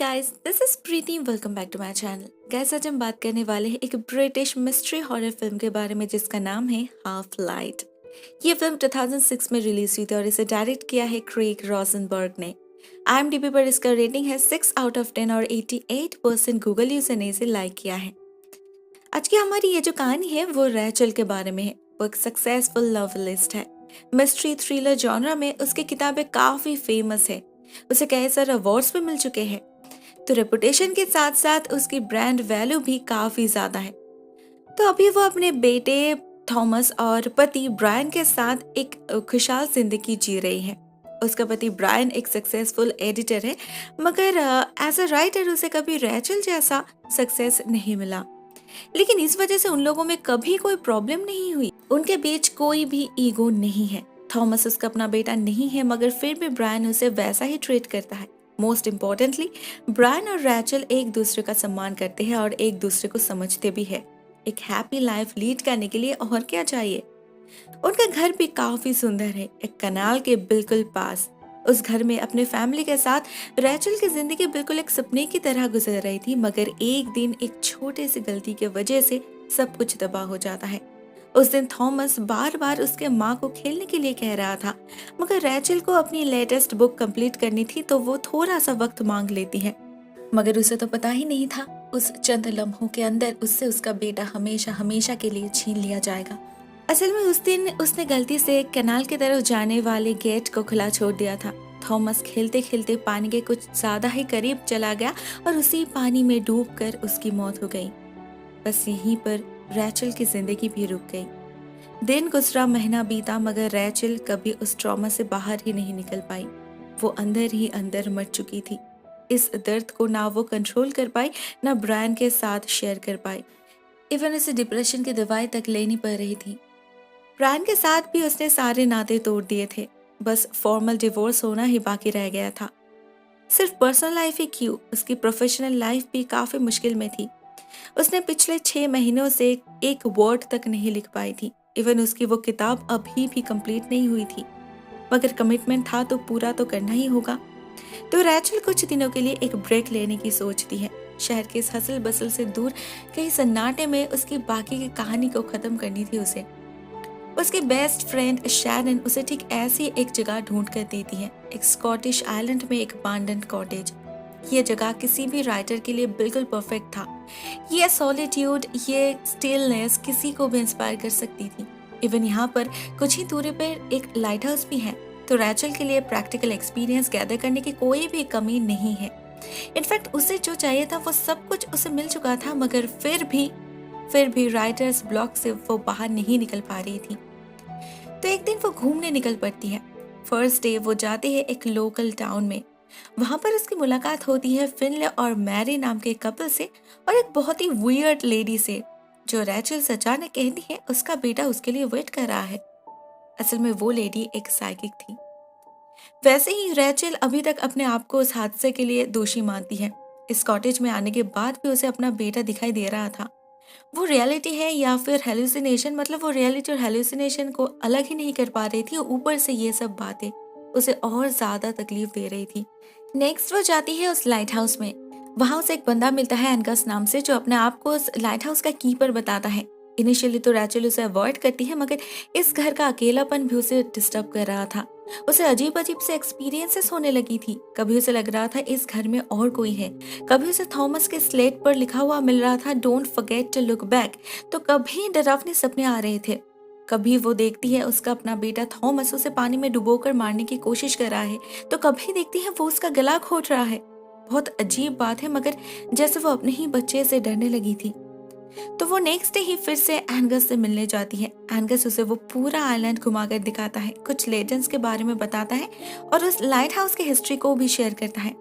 Guys, this is Preeti. Welcome back to my channel. Guys, आज हम बात करने वाले हैं एक ब्रिटिश मिस्ट्री हॉरर फिल्म के बारे में जिसका नाम है हाफ लाइट। ये फिल्म 2006 में रिलीज हुई थी और इसे डायरेक्ट किया है क्रेग रोजनबर्ग ने। IMDb पर इसका रेटिंग है 6 आउट ऑफ 10 और 88% गूगल यूजर ने इसे लाइक किया है। आज की हमारी ये जो कहानी है वो रैचल के बारे में है। वो एक सक्सेसफुल नॉवेलिस्ट है। मिस्ट्री थ्रिलर जॉनरा में उसकी किताबें काफी फेमस है। उसे कई सारे अवार्ड्स भी मिल चुके हैं। तो रेपुटेशन के साथ साथ उसकी ब्रांड वैल्यू भी काफी ज्यादा है। तो अभी वो अपने बेटे थॉमस और पति ब्रायन के साथ एक खुशहाल जिंदगी जी रही है। उसका पति ब्रायन एक सक्सेसफुल एडिटर है, मगर एज अ राइटर उसे कभी रैचल जैसा सक्सेस नहीं मिला। लेकिन इस वजह से उन लोगों में कभी कोई प्रॉब्लम नहीं हुई। उनके बीच कोई भी ईगो नहीं है। थॉमस उसका अपना बेटा नहीं है, मगर फिर भी ब्रायन उसे वैसा ही ट्रीट करता है। मोस्ट इम्पोर्टेंटली, ब्रायन और रैचल एक दूसरे का सम्मान करते हैं और एक दूसरे को समझते भी है। एक हैप्पी लाइफ लीड करने के लिए और क्या चाहिए। उनका घर भी काफी सुंदर है, एक कनाल के बिल्कुल पास। उस घर में अपने फैमिली के साथ रैचल की जिंदगी बिल्कुल एक सपने की तरह गुजर रही थी, मगर एक दिन एक छोटे सी गलती की वजह से सब कुछ तबाह हो जाता है। उस दिन थॉमस बार बार उसके माँ को खेलने के लिए कह रहा था, मगर रैचल को अपनी लेटेस्ट बुक कंप्लीट करनी थी तो वो थोड़ा सा वक्त मांग लेती है। मगर उसे तो पता ही नहीं था उस चंद लम्हों के अंदर उससे उसका बेटा हमेशा हमेशा के लिए छीन लिया जाएगा। असल में उस दिन उसने गलती से कैनाल की तरफ जाने वाले गेट को खुला छोड़ दिया था। थॉमस खेलते खेलते पानी के कुछ ज्यादा ही करीब चला गया और उसी पानी में डूबकर उसकी मौत हो गई। बस यहीं पर रैचल की जिंदगी भी रुक गई। दिन गुजरा, महीना बीता, मगर रैचल कभी उस ट्रॉमा से बाहर ही नहीं निकल पाई। वो अंदर ही अंदर मर चुकी थी। इस दर्द को ना वो कंट्रोल कर पाई, ना ब्रायन के साथ शेयर कर पाई। इवन उसे डिप्रेशन की दवाई तक लेनी पड़ रही थी। ब्रायन के साथ भी उसने सारे नाते तोड़ दिए थे। बस फॉर्मल डिवोर्स होना ही बाकी रह गया था। सिर्फ पर्सनल लाइफ ही क्यों, उसकी प्रोफेशनल लाइफ भी काफी मुश्किल में थी। उसने पिछले 6 महीनों से एक वर्ड तक नहीं लिख पाई थी। इवन उसकी वो किताब अभी भी कंप्लीट नहीं हुई थी, मगर कमिटमेंट था तो पूरा तो करना ही होगा। तो रैचल कुछ दिनों के लिए एक ब्रेक लेने की सोचती है। शहर के इस हसल बसल से दूर कहीं सन्नाटे में उसकी बाकी की कहानी को खत्म करनी थी उसे। उसकी बेस्ट फ्रेंड शैरन उसे ठीक ऐसी एक जगह ढूंढ कर देती है, एक स्कॉटिश आइलैंड में एक अबैंडन्ड कॉटेज। ये जगह किसी भी राइटर के लिए बिल्कुल परफेक्ट था। ये सॉलिट्यूड, ये स्टिलनेस किसी को भी इंस्पायर कर सकती थी। इवन यहाँ पर कुछ ही दूरी पर एक लाइट हाउस भी है, तो रैचल के लिए प्रैक्टिकल एक्सपीरियंस गैदर करने की कोई भी कमी नहीं है। इनफैक्ट उसे जो चाहिए था वो सब कुछ उसे मिल चुका था, मगर फिर भी राइटर्स ब्लॉक से वो बाहर नहीं निकल पा रही थी। तो एक दिन वो घूमने निकल पड़ती है। फर्स्ट डे वो जाती है एक लोकल टाउन में। वहां पर उसकी मुलाकात होती है फिनले और मैरी नाम के कपल से और एक बहुत ही वियर्ड लेडी से, जो रैचल से अचानक कहती है उसका बेटा उसके लिए वेट कर रहा है। असल में वो लेडी एक साइकिक थी। वैसे ही रैचल अभी तक अपने आप को उस हादसे के लिए दोषी मानती है। इस कॉटेज में आने के बाद भी उसे अपना बेटा दिखाई दे रहा था। वो रियलिटी है या फिर हेलुसिनेशन, मतलब वो रियलिटी और हेलुसिनेशन को अलग ही नहीं कर पा रही थी। ऊपर से ये सब बातें उसे और ज्यादा तकलीफ दे रही थी। नेक्स्ट वो जाती है उस लाइट हाउस में। वहां उसे एक बंदा मिलता है एनगस नाम से, जो अपने आप को उस लाइट हाउस का कीपर बताता है। इनिशियली तो रैचल उसे अवॉइड करती है, मगर इस घर का अकेलापन भी उसे डिस्टर्ब कर रहा था। उसे अजीब अजीब से एक्सपीरियंसेस होने लगी थी। कभी उसे लग रहा था इस घर में और कोई है, कभी उसे थॉमस के स्लेट पर लिखा हुआ मिल रहा था don't forget to look back, तो कभी डरावने सपने आ रहे थे। कभी वो देखती है उसका अपना बेटा थॉमस उसे पानी में डुबोकर मारने की कोशिश कर रहा है, तो कभी देखती है वो उसका गला घोंट रहा है। बहुत अजीब बात है, मगर जैसे वो अपने ही बच्चे से डरने लगी थी। तो वो नेक्स्ट डे ही फिर से एंगस से मिलने जाती है। एंगस उसे वो पूरा आइलैंड घुमाकर दिखाता है, कुछ लेजेंड्स के बारे में बताता है और उस लाइट हाउस की हिस्ट्री को भी शेयर करता है।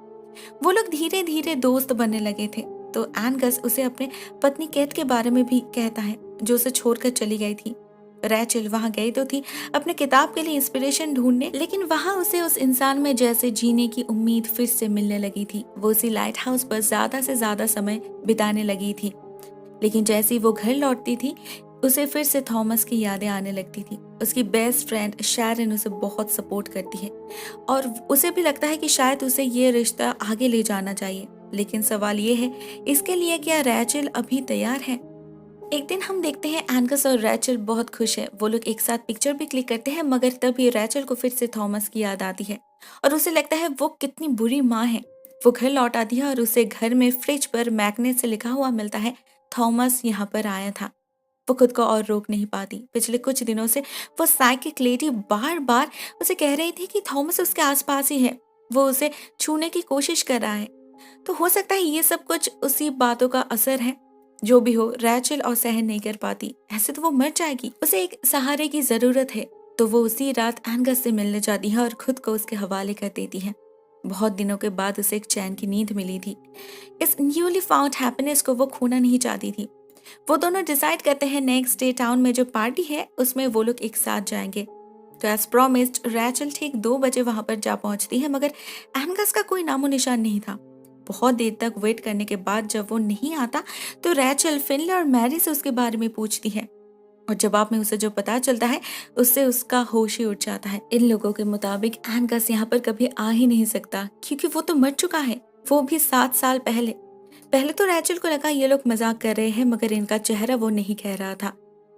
वो लोग धीरे धीरे दोस्त बनने लगे थे। तो एंगस उसे अपने पत्नी केट के बारे में भी कहता है, जो उसे छोड़कर चली गई थी। रैचल वहां गई तो थी अपने किताब के लिए इंस्पिरेशन ढूंढने, लेकिन वहां उसे उस इंसान में जैसे जीने की उम्मीद फिर से मिलने लगी थी। वो उसी लाइट हाउस पर ज्यादा से ज्यादा समय बिताने लगी थी। लेकिन जैसे ही वो घर लौटती थी, उसे फिर से थॉमस की यादें आने लगती थी। उसकी बेस्ट फ्रेंड शैरन उसे बहुत सपोर्ट करती है और उसे भी लगता है कि शायद उसे ये रिश्ता आगे ले जाना चाहिए। लेकिन सवाल ये है, इसके लिए क्या रैचल अभी तैयार है? एक दिन हम देखते हैं एंगस और रैचल बहुत खुश है। वो लोग एक साथ पिक्चर भी क्लिक करते हैं, मगर तभी रैचल को फिर से थॉमस की याद आती है और उसे लगता है वो कितनी बुरी माँ है। वो घर लौट आती है और उसे घर में फ्रिज पर मैग्नेट से लिखा हुआ मिलता है, थॉमस यहाँ पर आया था। वो खुद को और रोक नहीं पाती। पिछले कुछ दिनों से वो साइकिक लेडी बार बार उसे कह रही थी कि थॉमस उसके आसपास ही है, वो उसे छूने की कोशिश कर रहा है। तो हो सकता है ये सब कुछ उसी बातों का असर है। जो भी हो, रैचल और सहन नहीं कर पाती, ऐसे तो वो मर जाएगी। उसे एक सहारे की जरूरत है, तो वो उसी रात एंगस से मिलने जाती है और खुद को उसके हवाले कर देती है। बहुत दिनों के बाद उसे एक चैन की नींद मिली थी। इस न्यूली फाउंड हैप्पीनेस को वो खोना नहीं चाहती थी। वो दोनों डिसाइड करते हैं नेक्स्ट डे टाउन में जो पार्टी है उसमें वो लोग एक साथ जाएंगे। तो एज प्रॉमिस्ड रैचल ठीक 2 बजे वहां पर जा पहुंचती है, मगर एंगस का कोई नामो निशान नहीं था। बहुत देर तक वेट करने के बाद जब वो नहीं आता तो रैचल फिनले और मैरी से उसके बारे में पूछती है और जवाब में उसे जो पता चलता है उससे उसका होश ही उड़ जाता है। इन लोगों के मुताबिक एंगस यहाँ पर कभी आ ही नहीं सकता, क्योंकि वो तो मर चुका है, वो भी 7 साल पहले। पहले तो रैचल को लगा ये लोग मजाक कर रहे हैं, मगर इनका चेहरा वो नहीं कह रहा था।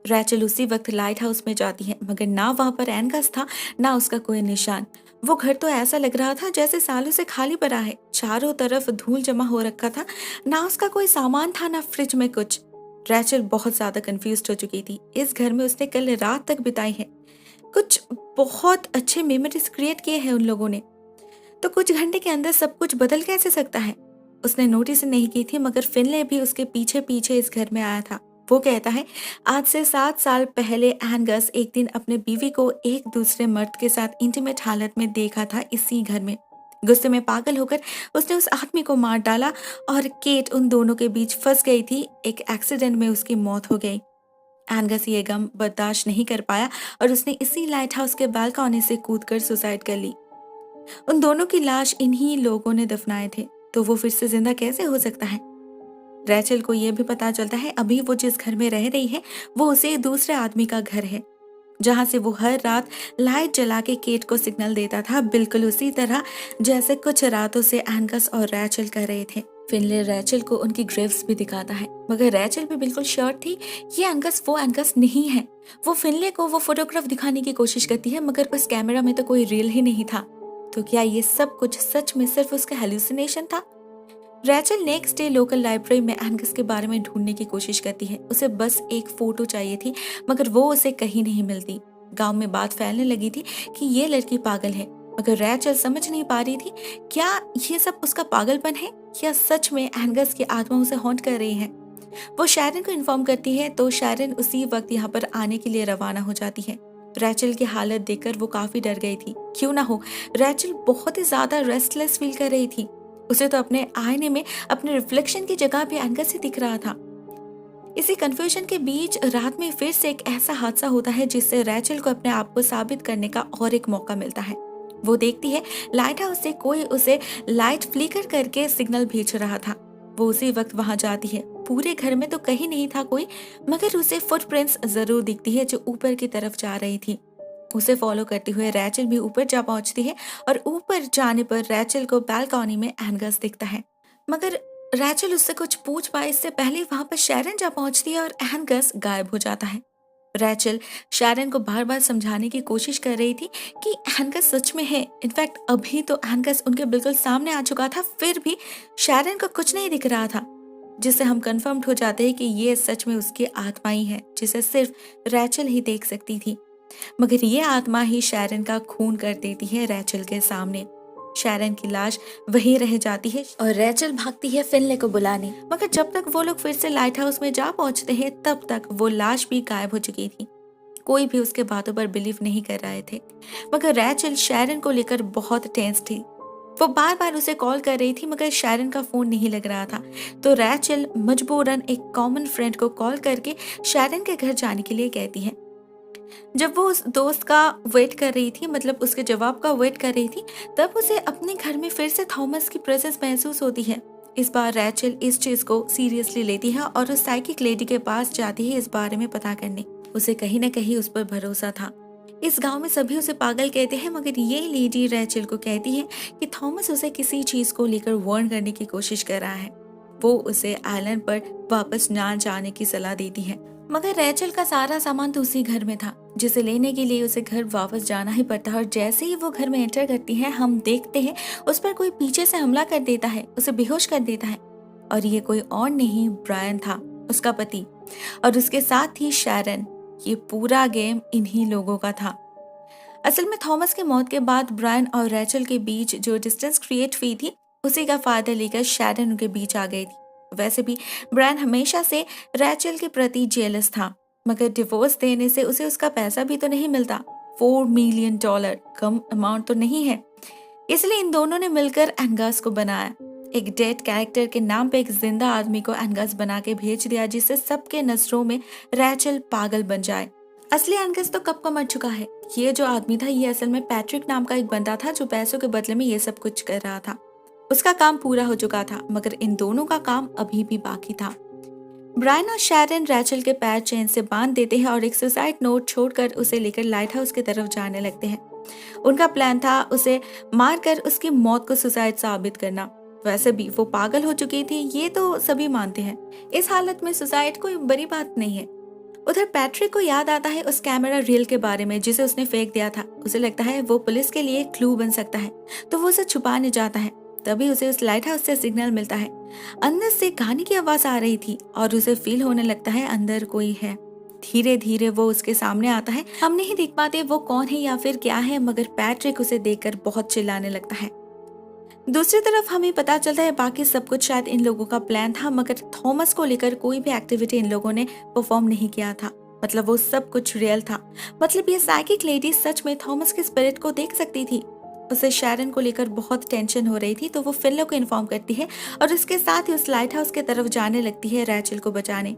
रैचल उसी वक्त लाइट हाउस में जाती है, मगर ना वहां पर एंगस था, ना उसका कोई निशान। वो घर तो ऐसा लग रहा था जैसे सालों से खाली पड़ा है। चारों तरफ धूल जमा हो रखा था, ना उसका कोई सामान था, ना फ्रिज में कुछ। रैचल बहुत ज्यादा कंफ्यूज हो चुकी थी। इस घर में उसने कल रात तक बिताई है, कुछ बहुत अच्छे मेमोरीज क्रिएट किए हैं उन लोगों ने, तो कुछ घंटे के अंदर सब कुछ बदल कैसे सकता है? उसने नोटिस नहीं की थी, मगर फिनले भी उसके पीछे पीछे इस घर में आया था। वो कहता है आज से 7 साल पहले एंगस एक दिन अपने बीवी को एक दूसरे मर्द के साथ इंटीमेट हालत में देखा था इसी घर में। गुस्से में पागल होकर उसने उस आदमी को मार डाला और केट उन दोनों के बीच फंस गई थी। एक एक्सीडेंट में उसकी मौत हो गई। एंगस ये गम बर्दाश्त नहीं कर पाया और उसने इसी लाइट हाउस के बालकनी से कूदकर सुसाइड कर ली। उन दोनों की लाश इन्हीं लोगों ने दफनाए थे, तो वो फिर से जिंदा कैसे हो सकता है? रैचल को यह भी पता चलता है अभी वो जिस घर में रह रही है वो उसे दूसरे आदमी का घर है, जहां से वो हर रात लाइट जला के केट को सिग्नल देता था, बिल्कुल उसी तरह जैसे कुछ रातों से एंगस और रैचल कर रहे थे। फिनले रैचल को उनकी ग्रेव्स भी दिखाता है, मगर रैचल भी बिल्कुल श्योर थी ये एंगस वो एंगस नहीं है। वो फिनले को वो फोटोग्राफ दिखाने की कोशिश करती है, मगर उस कैमरा में तो कोई रील ही नहीं था। तो क्या ये सब कुछ सच में सिर्फ उसका हेलुसिनेशन था? Rachel next day local library में एंगस के बारे में ढूंढने की कोशिश करती है। उसे बस एक फोटो चाहिए थी, मगर वो उसे कहीं नहीं मिलती। गांव में बात फैलने लगी थी कि ये लड़की पागल है, मगर रैचल समझ नहीं पा रही थी क्या ये सब उसका पागलपन है या सच में एंगस की आत्मा उसे हॉन्ट कर रही है। वो शैरन को इन्फॉर्म करती है, तो शैरन उसी वक्त यहाँ पर आने के लिए रवाना हो जाती है। रैचल की हालत देखकर वो काफी डर गई थी। क्यों ना हो, रैचल बहुत ही ज्यादा रेस्टलेस फील कर रही थी। उसे तो अपने आईने में अपने रिफ्लेक्शन की जगह पे एंगस ही दिख रहा था। इसी कंफ्यूजन के बीच रात में फिर से एक ऐसा हादसा होता है जिससे रैचल को अपने आप को साबित करने का और एक मौका मिलता है। वो देखती है लाइट हाउस से कोई उसे लाइट फ्लिकर करके सिग्नल भेज रहा था। वो उसी वक्त वहां जाती है। पूरे घर में तो कहीं नहीं था कोई, मगर उसे फुटप्रिंट्स जरूर दिखती है जो ऊपर की तरफ जा रही थी। उसे फॉलो करते हुए रैचल भी ऊपर जा पहुंचती है और ऊपर जाने पर रैचल को बालकनी में एंगस दिखता है, मगर रैचल उससे कुछ पूछ पाए इससे पहले वहां पर शैरन जा पहुंचती है और एंगस गायब हो जाता है। रैचल शैरन को बार बार समझाने की कोशिश कर रही थी कि एंगस सच में है। इनफैक्ट अभी तो एंगस उनके बिल्कुल सामने आ चुका था, फिर भी शैरन को कुछ नहीं दिख रहा था, जिससे हम कंफर्म हो जाते हैं कि ये सच में उसकी आत्मा ही है, जिसे सिर्फ रैचल ही देख सकती थी। मगर ये आत्मा ही शैरन का खून कर देती है रैचल के सामने। शैरन की लाश वहीं रह जाती है और रैचल भागती है फिनले को बुलाने, मगर जब तक वो लोग फिर से लाइट हाउस में जा पहुंचते हैं तब तक वो लाश भी गायब हो चुकी थी। कोई भी उसके बातों पर बिलीव नहीं कर रहे थे, मगर रैचल शैरन को लेकर बहुत टेंस थी। वो बार बार उसे कॉल कर रही थी, मगर शैरन का फोन नहीं लग रहा था। तो रैचल मजबूरन एक कॉमन फ्रेंड को कॉल करके शैरन के घर जाने के लिए कहती है। जब वो उस दोस्त का वेट कर रही थी, मतलब उसके जवाब का वेट कर रही थी, तब उसे अपने घर में फिर से थॉमस की प्रेजेंस महसूस होती है। इस बार रैचल इस चीज को सीरियसली लेती है और उस साइकिक लेडी के पास जाती है इस बारे में पता करने। उसे कहीं न कहीं उस पर भरोसा था। इस गांव में सभी उसे पागल कहते हैं, मगर ये लेडी रैचल को कहती है कि थॉमस उसे किसी चीज को लेकर वार्न करने की कोशिश कर रहा है। वो उसे आइलैंड पर वापस ना जाने की सलाह देती है, मगर रैचल का सारा सामान तो उसी घर में था, जिसे लेने के लिए उसे घर वापस जाना ही पड़ता है। और जैसे ही वो घर में एंटर करती है, हम देखते हैं उस पर कोई पीछे से हमला कर देता है, उसे बेहोश कर देता है। और ये कोई और नहीं, ब्रायन था, उसका पति, और उसके साथ ही शैरन। ये पूरा गेम इन्हीं लोगों का था। असल में थॉमस की मौत के बाद ब्रायन और रैचल के बीच जो डिस्टेंस क्रिएट हुई थी, उसी का फायदा लेकर शैरन उनके बीच आ गई थी। वैसे भी ब्रायन हमेशा से रैचल के प्रति जेलस था, मगर डिवोर्स देने से उसे उसका पैसा भी तो नहीं मिलता। $4 मिलियन कम अमाउंट तो नहीं है। इसलिए इन दोनों ने मिलकर एंगस को बनाया। एक डेड कैरेक्टर के नाम पे एक जिंदा आदमी को एंगस बना के भेज दिया, जिससे सबके नजरों में रैचल पागल बन जाए। असली एंगस तो कब का मर चुका है। ये जो आदमी था, ये असल में पैट्रिक नाम का एक बंदा था, जो पैसों के बदले में ये सब कुछ कर रहा था। उसका काम पूरा हो चुका था, मगर इन दोनों का काम अभी भी बाकी था। ब्रायन और शैरन रैचल के पैर चेन से बांध देते हैं और एक सुसाइड नोट छोड़कर उसे लेकर लाइट हाउस की तरफ जाने लगते हैं। उनका प्लान था उसे मारकर उसकी मौत को सुसाइड साबित करना। वैसे भी वो पागल हो चुकी थी, ये तो सभी मानते हैं। इस हालत में सुसाइड कोई बड़ी बात नहीं है। उधर पैट्रिक को याद आता है उस कैमरा रील के बारे में जिसे उसने फेंक दिया था। उसे लगता है वो पुलिस के लिए क्लू बन सकता है, तो वो उसे छुपाने जाता है। तभी उसे उस लाइट हाउस से सिग्नल मिलता है। अंदर से गाने की आवाज आ रही थी और उसे फील होने लगता है अंदर कोई है। धीरे धीरे वो उसके सामने आता है। हम नहीं देख पाते वो कौन है या फिर क्या है, मगर पैट्रिक उसे देखकर बहुत चिल्लाने लगता है। दूसरी तरफ हमें पता चलता है बाकी सब कुछ शायद इन लोगों का प्लान था, मगर थॉमस को लेकर कोई भी एक्टिविटी इन लोगों ने परफॉर्म नहीं किया था। मतलब वो सब कुछ रियल था। मतलब ये साइकिक लेडी सच में थॉमस के स्पिरिट को देख सकती थी। उसे शैरन को लेकर बहुत टेंशन हो रही थी, तो वो फिनलो को इन्फॉर्म करती है और उसके साथ ही उस लाइट हाउस की तरफ जाने लगती है रैचल को बचाने,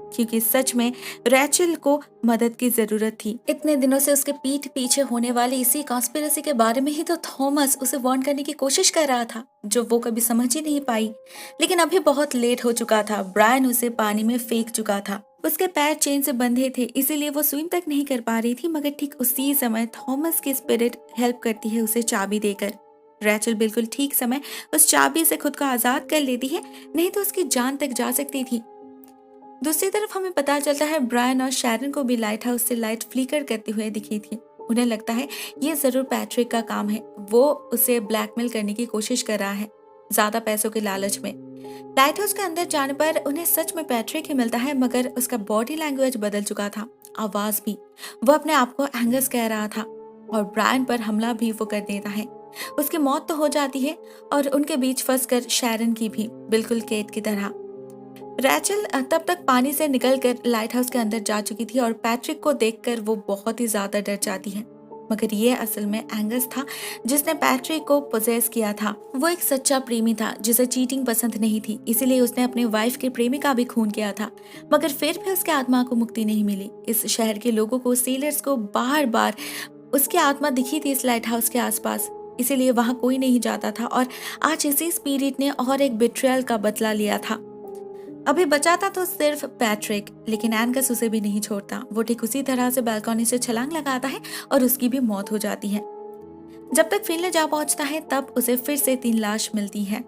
क्योंकि सच में रैचल को मदद की जरूरत थी। इतने दिनों से उसके पीठ पीछे होने वाली इसी कॉन्स्पिरेसी के बारे में ही तो थॉमस उसे वार्न करने की कोशिश कर रहा था, जो वो कभी समझ ही नहीं पाई। लेकिन अभी बहुत लेट हो चुका था। ब्रायन उसे पानी में फेंक चुका था। उसके पैर चेन से बंधे थे, इसीलिए वो स्विम तक नहीं कर पा रही थी। मगर ठीक उसी समय थॉमस की स्पिरिट हेल्प करती है उसे चाबी देकर। रैचल बिल्कुल ठीक समय उस चाबी से खुद को आजाद कर लेती है, नहीं तो उसकी जान तक जा सकती थी। दूसरी तरफ हमें पता चलता है ब्रायन और शैरन को भी लाइट हाउस से लाइट फ्लिकर करते हुए दिखी थी। उन्हें लगता है ये जरूर पैट्रिक का काम है। वो उसे ब्लैकमेल करने की कोशिश कर रहा है, ज्यादा पैसों के लालच में। लाइट हाउस के अंदर जाने पर उन्हें सच में पैट्रिक ही मिलता है, मगर उसका बॉडी लैंग्वेज बदल चुका था, आवाज भी। वो अपने आप को एंगस कह रहा था और ब्रायन पर हमला भी वो कर देता है। उसकी मौत तो हो जाती है और उनके बीच फंसकर शैरन की भी, बिल्कुल केट की तरह। रैचल तब तक पानी से निकलकर लाइट हाउस के अंदर जा चुकी थी और पैट्रिक को देखकर वो बहुत ही ज्यादा डर जाती है। मगर ये असल में एंगस था जिसने पैट्रिक को पोजेस किया था। वो एक सच्चा प्रेमी था जिसे चीटिंग पसंद नहीं थी, इसीलिए उसने अपने वाइफ के प्रेमी का भी खून किया था। मगर फिर भी उसके आत्मा को मुक्ति नहीं मिली। इस शहर के लोगों को, सेलर्स को बार बार उसकी आत्मा दिखी थी इस लाइट हाउस के आसपास, इसीलिए वहां कोई नहीं जाता था। और आज इसी स्पिरिट ने और एक बिट्रियल का बदला लिया था। अभी बचा था तो सिर्फ पैट्रिक, लेकिन एंगस उसे भी नहीं छोड़ता। वो ठीक उसी तरह से बालकनी से छलांग लगाता है और उसकी भी मौत हो जाती है। जब तक फिनले जा पहुंचता है तब उसे फिर से 3 लाश मिलती है।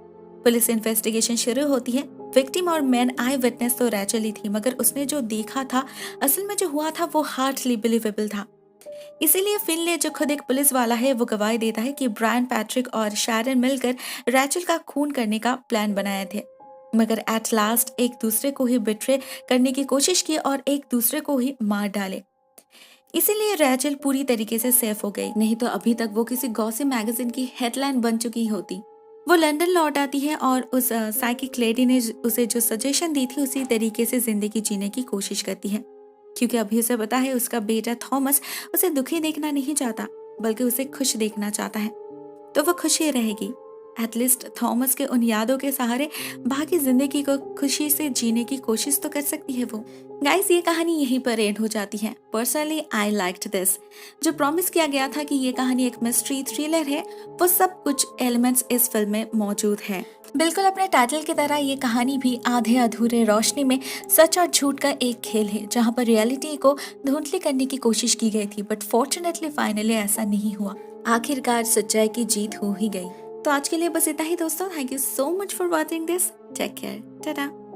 पुलिस इन्वेस्टिगेशन शुरू होती है। विक्टिम और मेन आई विटनेस तो रैचल ही थी, मगर उसने जो देखा था, असल में जो हुआ था, वो हार्डली बिलीवेबल था। इसीलिए फिनले, जो खुद एक पुलिस वाला है, वो गवाही देता है कि ब्रायन, पैट्रिक और शैरन मिलकर रैचल का खून करने का प्लान बनाए थे, मगर एट लास्ट एक दूसरे को ही बिट्रे करने की कोशिश की और एक दूसरे को ही मार डाले। इसीलिए रैचल पूरी तरीके से सेफ हो गई, नहीं तो अभी तक वो किसी गॉसिप मैगजीन की हेडलाइन बन चुकी होती। वो लंदन लौट आती है और उस साइकिक लेडी ने उसे जो सजेशन दी थी उसी तरीके से जिंदगी जीने की कोशिश करती है, क्योंकि अभी उसे पता है उसका बेटा थॉमस उसे दुखी देखना नहीं चाहता, बल्कि उसे खुश देखना चाहता है। तो वो खुश ही रहेगी। एटलीस्ट थॉमस के उन यादों के सहारे बाकी जिंदगी को खुशी से जीने की कोशिश तो कर सकती है वो। गाइस, ये कहानी यहीं पर एंड हो जाती है। Personally I liked this. जो प्रॉमिस किया गया था कि ये कहानी एक मिस्ट्री थ्रिलर है, वो सब कुछ एलिमेंट्स इस फिल्म में मौजूद है। बिल्कुल अपने टाइटल की तरह ये कहानी भी आधे अधूरे रोशनी में सच और झूठ का एक खेल है, जहाँ पर रियलिटी को धुंधली करने की कोशिश की गई थी, बट फॉर्चुनेटली फाइनली ऐसा नहीं हुआ। आखिरकार सच्चाई की जीत हो ही गई। तो आज के लिए बस इतना ही दोस्तों। Thank you so much for watching this. Take care. Tata.